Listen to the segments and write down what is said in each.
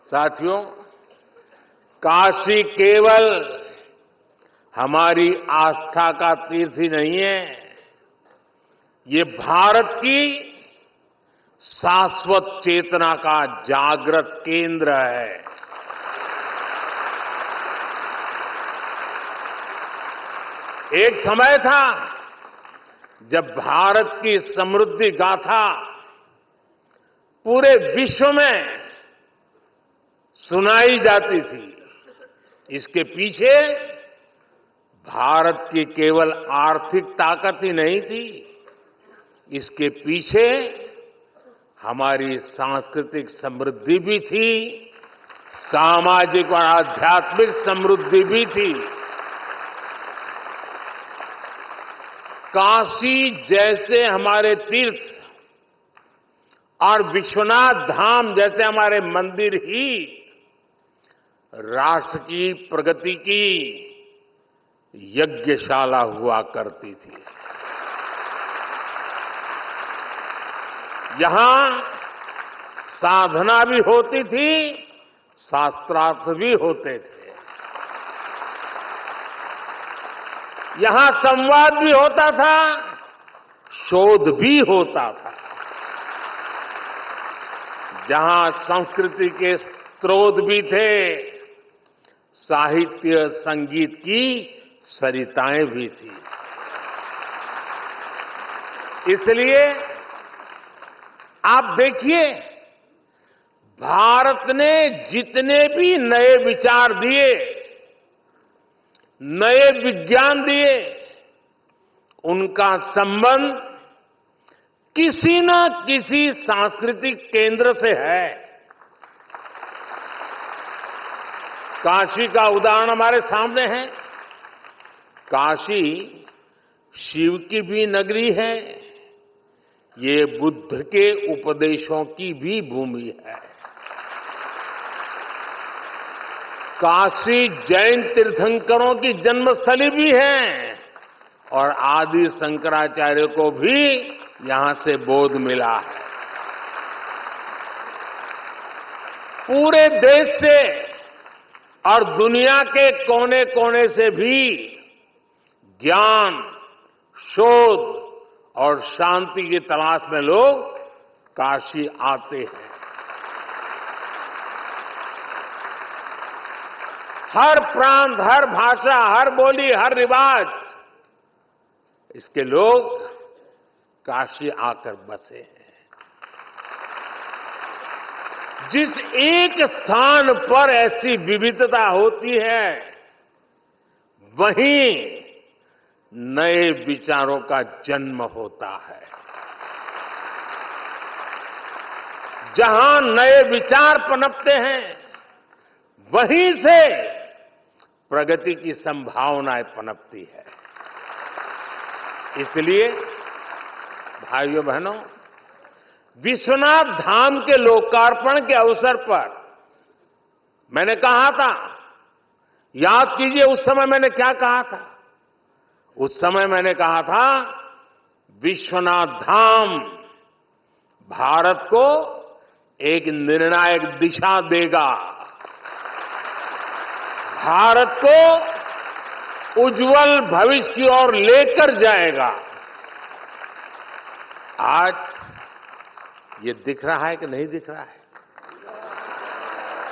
साथियों, काशी केवल हमारी आस्था का तीर्थ ही नहीं है, ये भारत की शाश्वत चेतना का जागृत केंद्र है। एक समय था जब भारत की समृद्धि गाथा पूरे विश्व में सुनाई जाती थी। इसके पीछे भारत की केवल आर्थिक ताकत ही नहीं थी, इसके पीछे हमारी सांस्कृतिक समृद्धि भी थी, सामाजिक और आध्यात्मिक समृद्धि भी थी। काशी जैसे हमारे तीर्थ और विश्वनाथ धाम जैसे हमारे मंदिर ही राष्ट्र की प्रगति की यज्ञशाला हुआ करती थी। यहां साधना भी होती थी, शास्त्रार्थ भी होते थे। यहां संवाद भी होता था, शोध भी होता था। जहां संस्कृति के स्रोत भी थे, साहित्य संगीत की सरिताएं भी थी। इसलिए आप देखिए, भारत ने जितने भी नए विचार दिए, नए विज्ञान दिए, उनका संबंध किसी न किसी सांस्कृतिक केंद्र से है। काशी का उदाहरण हमारे सामने है। काशी शिव की भी नगरी है, ये बुद्ध के उपदेशों की भी भूमि है। काशी जैन तीर्थंकरों की जन्मस्थली भी है और आदि शंकराचार्य को भी यहां से बोध मिला है। पूरे देश से और दुनिया के कोने कोने से भी ज्ञान, शोध और शांति की तलाश में लोग काशी आते हैं। हर प्रांत, हर भाषा, हर बोली, हर रिवाज, इसके लोग काशी आकर बसे हैं। जिस एक स्थान पर ऐसी विविधता होती है, वहीं नए विचारों का जन्म होता है। जहां नए विचार पनपते हैं, वहीं से प्रगति की संभावनाएं पनपती है। इसलिए भाइयों बहनों, विश्वनाथ धाम के लोकार्पण के अवसर पर मैंने कहा था, याद कीजिए उस समय मैंने क्या कहा था। उस समय मैंने कहा था, विश्वनाथ धाम भारत को एक निर्णायक दिशा देगा, भारत को उज्जवल भविष्य की ओर लेकर जाएगा। आज ये दिख रहा है कि नहीं दिख रहा है?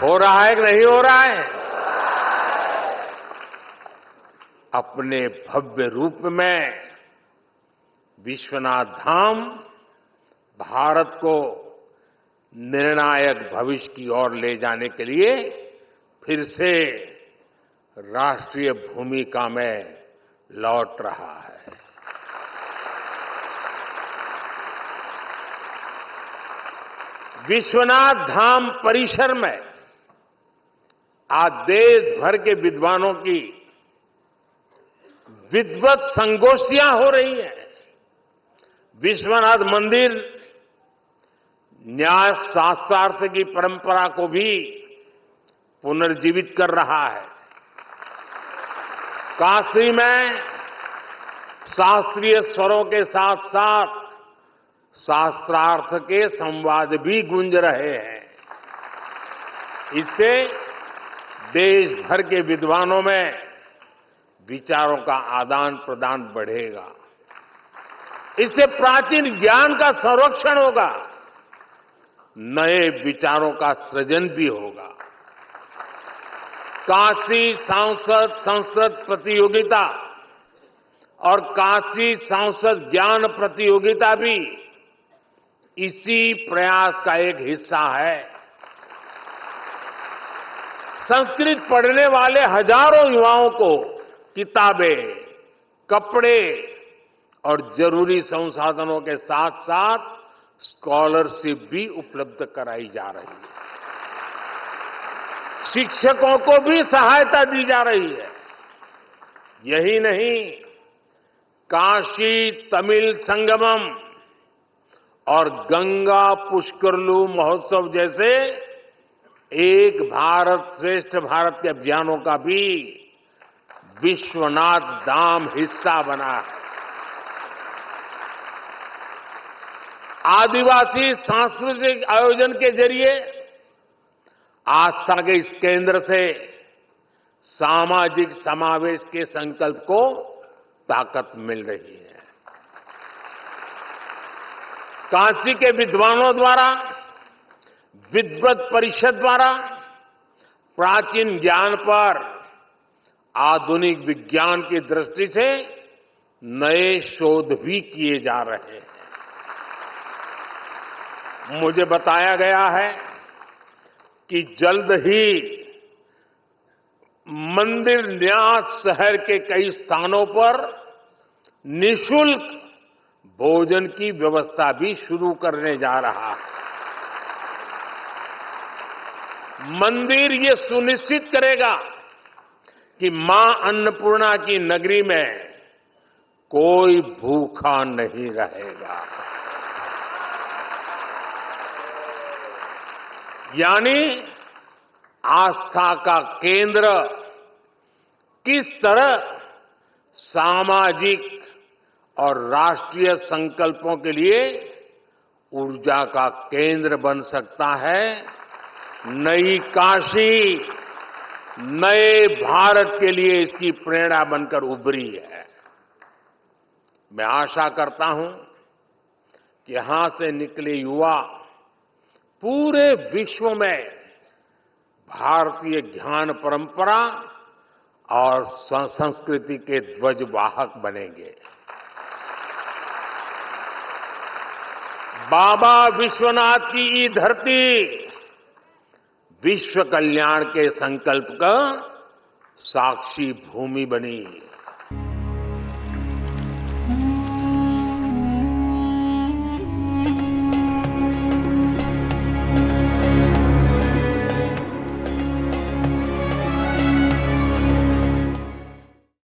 हो रहा है कि नहीं हो रहा है? अपने भव्य रूप में विश्वनाथ धाम भारत को निर्णायक भविष्य की ओर ले जाने के लिए फिर से राष्ट्रीय भूमिका में लौट रहा है। विश्वनाथ धाम परिसर में आज देश भर के विद्वानों की विद्वत संगोष्ठियां हो रही हैं। विश्वनाथ मंदिर न्याय शास्त्रार्थ की परंपरा को भी पुनर्जीवित कर रहा है। काशी में शास्त्रीय स्वरों के साथ साथ शास्त्रार्थ के संवाद भी गूंज रहे हैं। इससे देश भर के विद्वानों में विचारों का आदान प्रदान बढ़ेगा। इससे प्राचीन ज्ञान का संरक्षण होगा, नए विचारों का सृजन भी होगा। काशी सांसद संस्कृत प्रतियोगिता और काशी सांसद ज्ञान प्रतियोगिता भी इसी प्रयास का एक हिस्सा है। संस्कृत पढ़ने वाले हजारों युवाओं को किताबें, कपड़े और जरूरी संसाधनों के साथ साथ स्कॉलरशिप भी उपलब्ध कराई जा रही है। शिक्षकों को भी सहायता दी जा रही है। यही नहीं, काशी तमिल संगमम और गंगा पुष्करलू महोत्सव जैसे एक भारत श्रेष्ठ भारत के अभियानों का भी विश्वनाथ धाम हिस्सा बना है। आदिवासी सांस्कृतिक आयोजन के जरिए आस्था के इस केंद्र से सामाजिक समावेश के संकल्प को ताकत मिल रही है। काशी के विद्वानों द्वारा, विद्वत परिषद द्वारा प्राचीन ज्ञान पर आधुनिक विज्ञान की दृष्टि से नए शोध भी किए जा रहे हैं। मुझे बताया गया है कि जल्द ही मंदिर न्यास शहर के कई स्थानों पर निःशुल्क भोजन की व्यवस्था भी शुरू करने जा रहा है। मंदिर ये सुनिश्चित करेगा कि मां अन्नपूर्णा की नगरी में कोई भूखा नहीं रहेगा। यानी आस्था का केंद्र किस तरह सामाजिक और राष्ट्रीय संकल्पों के लिए ऊर्जा का केंद्र बन सकता है। नई काशी नए भारत के लिए इसकी प्रेरणा बनकर उभरी है। मैं आशा करता हूं कि यहां से निकले युवा पूरे विश्व में भारतीय ज्ञान परंपरा और संस्कृति के ध्वजवाहक बनेंगे। बाबा विश्वनाथ की ये धरती विश्व कल्याण के संकल्प का साक्षी भूमि बनी।